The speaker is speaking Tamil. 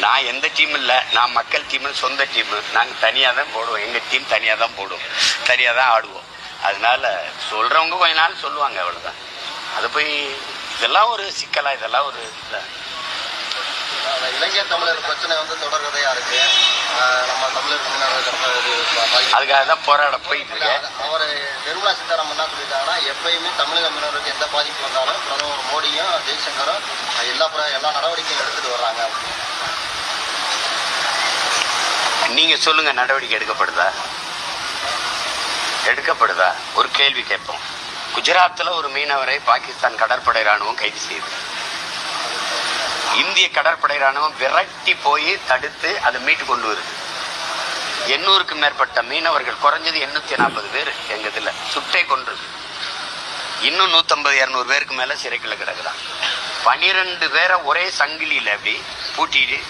நான் எந்த டீம் இல்லை, நான் மக்கள் டீமு, சொந்த டீமு. நாங்கள் தனியாக தான் போடுவோம், எங்கள் டீம் தனியாக தான் போடுவோம், தனியாக தான் ஆடுவோம். அதனால சொல்கிறவங்க கொஞ்ச நாள் சொல்லுவாங்க, அவ்வளோதான். அது போய் இதெல்லாம் ஒரு சிக்கலா, இதெல்லாம் ஒரு இலங்கை தமிழர் பிரச்சனை தொடர்கதையா இருக்கு. நம்ம தமிழர் அதுக்காக தான் போராட போயிட்டு இருக்கேன். அவர் நிர்மலா சீதாராமன் என்ன சொல்லிட்டாங்கன்னா, எப்பயுமே தமிழக மீனவருக்கு எந்த பாதிப்பு வந்தாலும் பிரதமர் மோடியும் ஜெய்சங்கரும் எல்லா நடவடிக்கையும் எடுத்துட்டு வர்றாங்க. நீங்க சொல்லுங்க, நடவடிக்கை எடுக்கப்படுதா? ஒரு கேள்வி கேட்போம். குஜராத்தில் ஒரு மீனவரை பாகிஸ்தான் கடற்படை ராணுவம் கைது செய்யுது. இந்திய கடற்படை ராணுவம் விரட்டி போய் தடுத்து அதை மீட்டு கொண்டு வருது. 800க்கும் மேற்பட்ட மீனவர்கள், குறைஞ்சது 840 பேர் எங்க இதுல சுட்டே கொன்றது. இன்னும் 150-200 பேருக்கு மேல சிறைக்குள்ள கிடக்குறாங்க. 12 பேரை ஒரே சங்கிலியில அப்படி பூட்டிட்டு